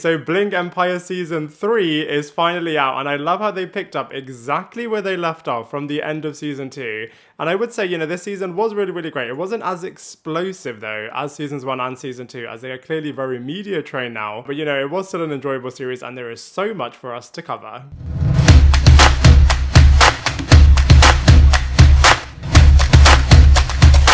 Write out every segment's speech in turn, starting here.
So Bling Empire Season 3 is finally out, and I love how they picked up exactly where they left off from the end of Season 2. And I would say, this season was really, really great. It wasn't as explosive, though, as Seasons 1 and Season 2, as they are clearly very media trained now. But, it was still an enjoyable series, and there is so much for us to cover.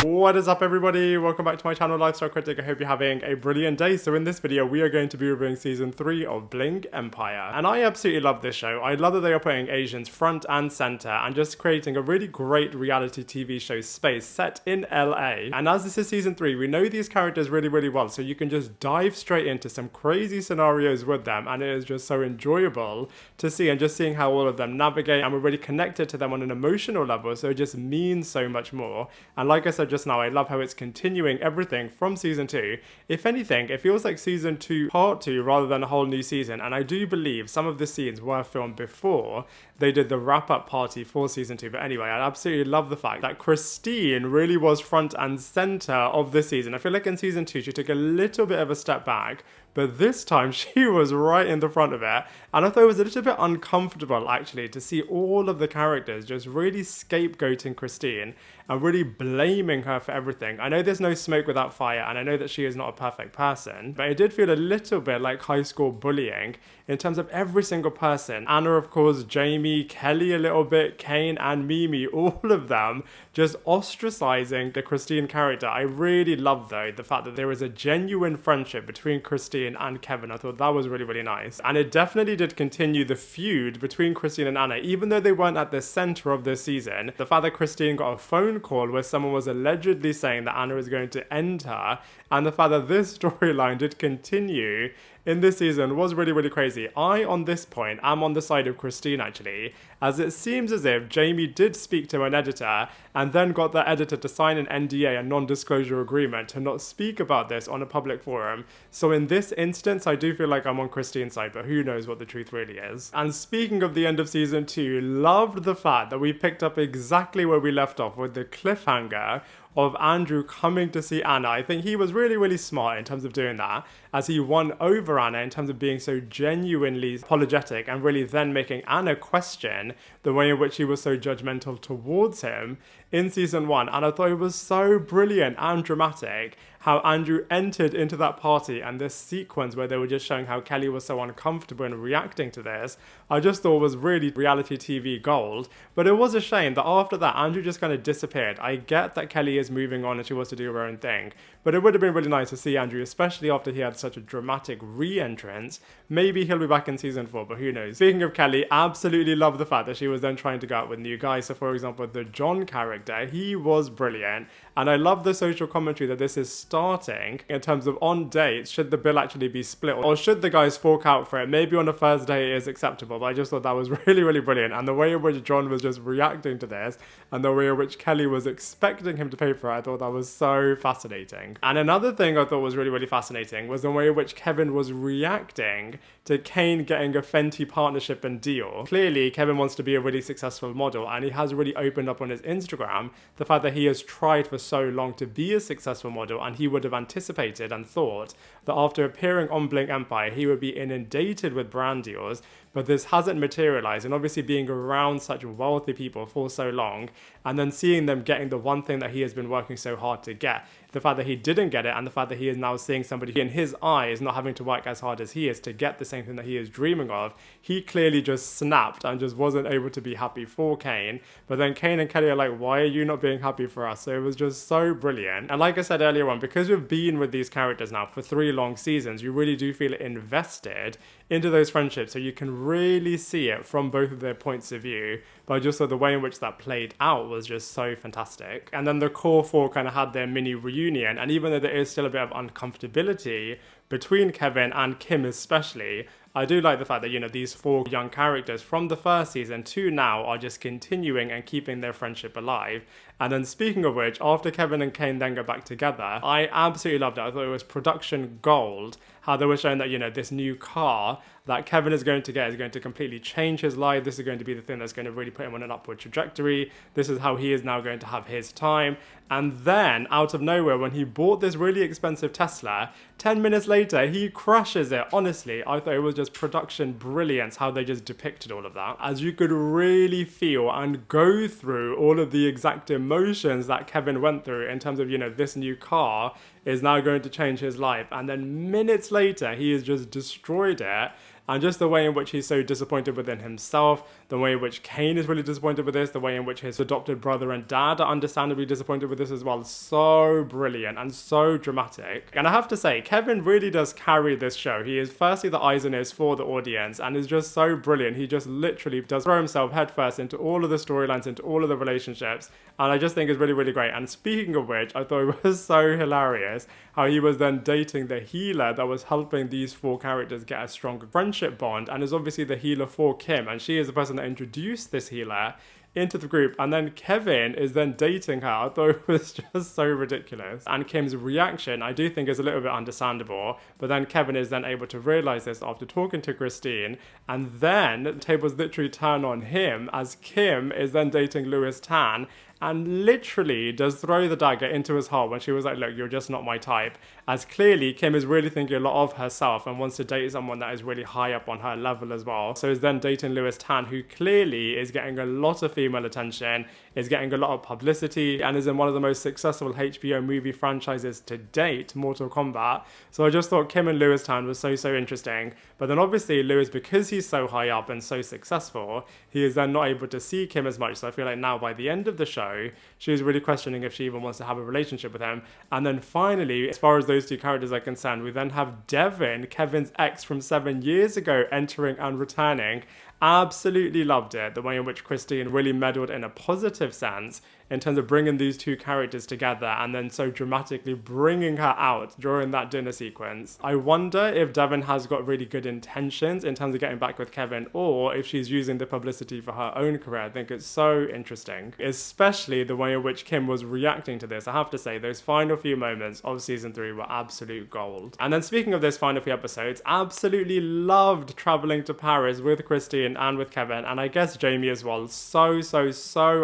What is up, everybody? Welcome back to my channel, Lifestyle Critic. I hope you're having a brilliant day. So in this video, we are going to be reviewing Season 3 of Bling Empire. And I absolutely love this show. I love that they are putting Asians front and center and just creating a really great reality TV show space set in LA. And as this is Season 3, we know these characters really, really well. So you can just dive straight into some crazy scenarios with them. And it is just so enjoyable to see, and just seeing how all of them navigate. And we're really connected to them on an emotional level. So it just means so much more. And like I said just now, I love how it's continuing everything from Season 2. If anything, it feels like Season 2 Part 2 rather than a whole new season, and I do believe some of the scenes were filmed before they did the wrap-up party for Season 2. But anyway, I absolutely love the fact that Christine really was front and center of this season. I feel like in Season 2 she took a little bit of a step back, but this time she was right in the front of it. And I thought it was a little bit uncomfortable, actually, to see all of the characters just really scapegoating Christine and really blaming her for everything. I know there's no smoke without fire, and I know that she is not a perfect person, but it did feel a little bit like high school bullying in terms of every single person. Anna, of course, Jamie, Kelly a little bit, Kane and Mimi, all of them just ostracizing the Christine character. I really love, though, the fact that there is a genuine friendship between Christine and Kevin. I thought that was really, really nice. And it definitely did continue the feud between Christine and Anna, even though they weren't at the center of this season. The fact that Christine got a phone call where someone was allegedly saying that Anna is going to end her, and the fact that this storyline did continue in this season was really, really crazy. I, on this point, am on the side of Christine, actually, as it seems as if Jamie did speak to an editor and then got the editor to sign an NDA, a non-disclosure agreement, to not speak about this on a public forum. So in this instance, I do feel like I'm on Christine's side, but who knows what the truth really is. And speaking of the end of Season 2, loved the fact that we picked up exactly where we left off with the cliffhanger of Andrew coming to see Anna. I think he was really, really smart in terms of doing that, as he won over Anna in terms of being so genuinely apologetic and really then making Anna question the way in which he was so judgmental towards him in Season 1. And I thought it was so brilliant and dramatic how Andrew entered into that party, and this sequence where they were just showing how Kelly was so uncomfortable in reacting to this, I just thought was really reality TV gold. But it was a shame that after that, Andrew just kind of disappeared. I get that Kelly is moving on and she wants to do her own thing, but it would have been really nice to see Andrew, especially after he had such a dramatic re-entrance. Maybe he'll be back in Season 4, but who knows. Speaking of Kelly, absolutely love the fact that she was then trying to go out with new guys. So for example, the John character, he was brilliant. And I love the social commentary that this is starting in terms of on dates, should the bill actually be split, or should the guys fork out for it? Maybe on a first date it is acceptable, but I just thought that was really, really brilliant. And the way in which John was just reacting to this, and the way in which Kelly was expecting him to pay for it, I thought that was so fascinating. And another thing I thought was really, really fascinating was the way in which Kevin was reacting to Kane getting a Fenty partnership and deal. Clearly, Kevin wants to be a really successful model, and he has really opened up on his Instagram the fact that he has tried for so long to be a successful model, and he would have anticipated and thought that after appearing on Bling Empire, he would be inundated with brand deals. But this hasn't materialized, and obviously being around such wealthy people for so long, and then seeing them getting the one thing that he has been working so hard to get, the fact that he didn't get it, and the fact that he is now seeing somebody in his eyes not having to work as hard as he is to get the same thing that he is dreaming of, he clearly just snapped and just wasn't able to be happy for Kane. But then Kane and Kelly are like, why are you not being happy for us? So it was just so brilliant. And like I said earlier on, because we've been with these characters now for 3 long seasons, you really do feel invested into those friendships, so you can really see it from both of their points of view. But I just thought the way in which that played out was just so fantastic. And then the core 4 kind of had their mini reunion, and even though there is still a bit of uncomfortability between Kevin and Kim especially, I do like the fact that, these 4 young characters from the first season to now are just continuing and keeping their friendship alive. And then speaking of which, after Kevin and Kane then go back together, I absolutely loved it. I thought it was production gold, how they were showing that, you know, this new car that Kevin is going to get is going to completely change his life. This is going to be the thing that's going to really put him on an upward trajectory. This is how he is now going to have his time. And then, out of nowhere, when he bought this really expensive Tesla, 10 minutes later, he crashes it. Honestly, I thought it was just production brilliance, how they just depicted all of that. As you could really feel and go through all of the exact emotions that Kevin went through in terms of, you know, this new car is now going to change his life. And then minutes later, he has just destroyed it. And just the way in which he's so disappointed within himself, the way in which Kane is really disappointed with this, the way in which his adopted brother and dad are understandably disappointed with this as well. So brilliant and so dramatic. And I have to say, Kevin really does carry this show. He is firstly the eyes and ears for the audience and is just so brilliant. He just literally does throw himself headfirst into all of the storylines, into all of the relationships. And I just think it's really, really great. And speaking of which, I thought it was so hilarious how he was then dating the healer that was helping these four characters get a stronger friendship bond, and is obviously the healer for Kim, and she is the person that introduced this healer into the group, and then Kevin is then dating her. I thought it was just so ridiculous. And Kim's reaction, I do think, is a little bit understandable, but then Kevin is then able to realize this after talking to Christine, and then the tables literally turn on him as Kim is then dating Louis Tan, and literally does throw the dagger into his heart when she was like, look, you're just not my type. As clearly, Kim is really thinking a lot of herself and wants to date someone that is really high up on her level as well. So is then dating Louis Tan, who clearly is getting a lot of female attention, is getting a lot of publicity, and is in one of the most successful HBO movie franchises to date, Mortal Kombat. So I just thought Kim and Louis Tan was so interesting. But then obviously Louis, because he's so high up and so successful, he is then not able to see Kim as much. So I feel like now by the end of the show, she's really questioning if she even wants to have a relationship with him. And then finally, as far as those two characters are concerned, we then have Devon, Kevin's ex from 7 years ago, entering and returning. Absolutely loved it, the way in which Christine really meddled in a positive sense in terms of bringing these two characters together and then so dramatically bringing her out during that dinner sequence. I wonder if Devon has got really good intentions in terms of getting back with Kevin, or if she's using the publicity for her own career. I think it's so interesting, especially the way in which Kim was reacting to this. I have to say, those final few moments of season 3 were absolute gold. And then speaking of those final few episodes, absolutely loved traveling to Paris with Christine and with Kevin, and I guess Jamie as well. So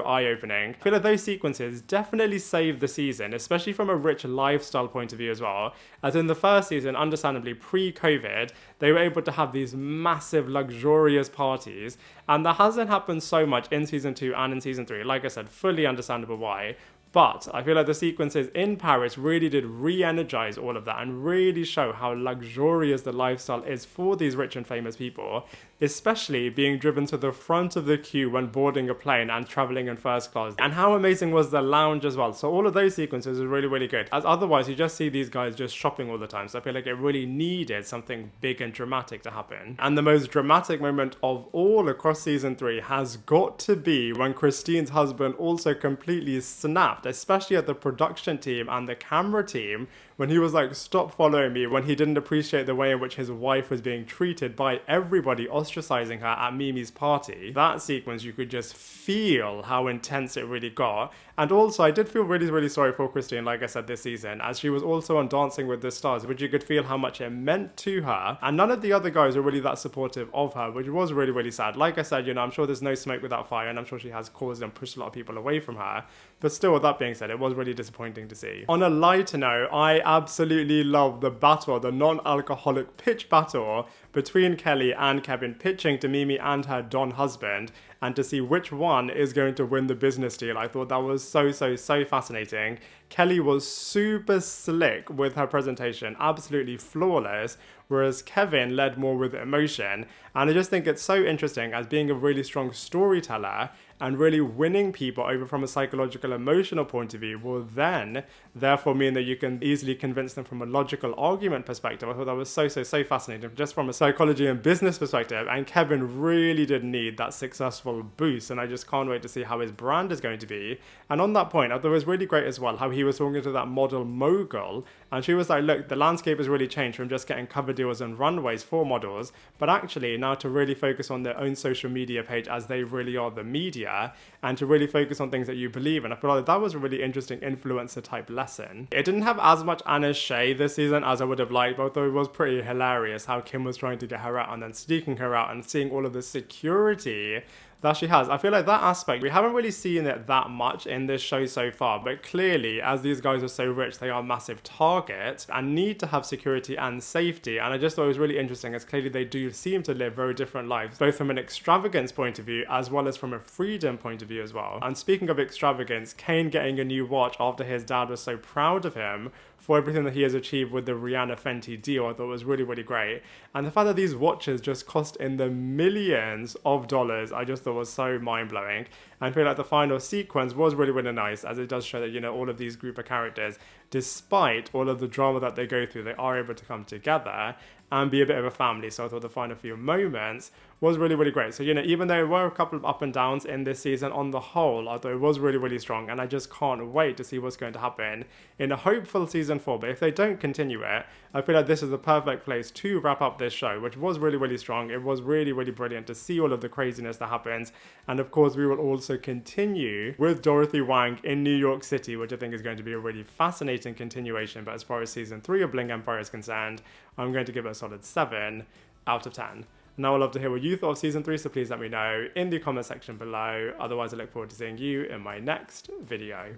eye-opening. I feel like those sequences definitely saved the season, especially from a rich lifestyle point of view as well. As in the first season, understandably pre-COVID, they were able to have these massive luxurious parties, and that hasn't happened so much in season 2 and in season 3. Like I said, fully understandable why. But I feel like the sequences in Paris really did re-energize all of that and really show how luxurious the lifestyle is for these rich and famous people, especially being driven to the front of the queue when boarding a plane and traveling in first class. And how amazing was the lounge as well. So all of those sequences are really good. As otherwise, you just see these guys just shopping all the time. So I feel like it really needed something big and dramatic to happen. And the most dramatic moment of all across season 3 has got to be when Christine's husband also completely snapped, especially at the production team and the camera team, when he was like, stop following me, when he didn't appreciate the way in which his wife was being treated by everybody, ostracizing her at Mimi's party. That sequence, you could just feel how intense it really got. And also, I did feel really sorry for Christine, like I said, this season, as she was also on Dancing with the Stars, which you could feel how much it meant to her. And none of the other guys were really that supportive of her, which was really sad. Like I said, you know, I'm sure there's no smoke without fire, and I'm sure she has caused and pushed a lot of people away from her. But still, with that being said, it was really disappointing to see. On a lighter note, I absolutely love the battle, the non-alcoholic pitch battle between Kelly and Kevin, pitching to Mimi and her Don husband, and to see which one is going to win the business deal. I thought that was so fascinating. Kelly was super slick with her presentation, absolutely flawless, whereas Kevin led more with emotion. And I just think it's so interesting, as being a really strong storyteller and really winning people over from a psychological, emotional point of view will then therefore mean that you can easily convince them from a logical argument perspective. I thought that was so fascinating, just from a psychology and business perspective, and Kevin really did need that successful boost, and I just can't wait to see how his brand is going to be. And on that point, I thought it was really great as well how he was talking to that model mogul, and she was like, look, the landscape has really changed from just getting cover deals and runways for models, but actually now to really focus on their own social media page as they really are the media, and to really focus on things that you believe in. I feel like that was a really interesting influencer type lesson. It didn't have as much Anna's Shay this season as I would have liked, but though it was pretty hilarious how Kim was trying to get her out and then sneaking her out and seeing all of the security that she has. I feel like that aspect, we haven't really seen it that much in this show so far, but clearly, as these guys are so rich, they are massive targets and need to have security and safety. And I just thought it was really interesting as clearly they do seem to live very different lives, both from an extravagance point of view as well as from a freedom point of view as well. And speaking of extravagance, Kane getting a new watch after his dad was so proud of him for everything that he has achieved with the Rihanna Fenty deal, I thought was really, really great. And the fact that these watches just cost in the millions of dollars, I just thought was so mind-blowing. And I feel like the final sequence was really, really nice, as it does show that, you know, all of these group of characters, despite all of the drama that they go through, they are able to come together and be a bit of a family. So I thought the final few moments was really, really great. So, you know, even though there were a couple of up and downs in this season, on the whole, I thought it was really, really strong. And I just can't wait to see what's going to happen in a hopeful season 4. But if they don't continue it, I feel like this is the perfect place to wrap up this show, which was really, really strong. It was really, really brilliant to see all of the craziness that happens. And of course, we will also continue with Dorothy Wang in New York City, which I think is going to be a really fascinating continuation. But as far as season 3 of Bling Empire is concerned, I'm going to give it a solid 7 out of 10. Now I'd love to hear what you thought of season 3, so please let me know in the comment section below. Otherwise, I look forward to seeing you in my next video.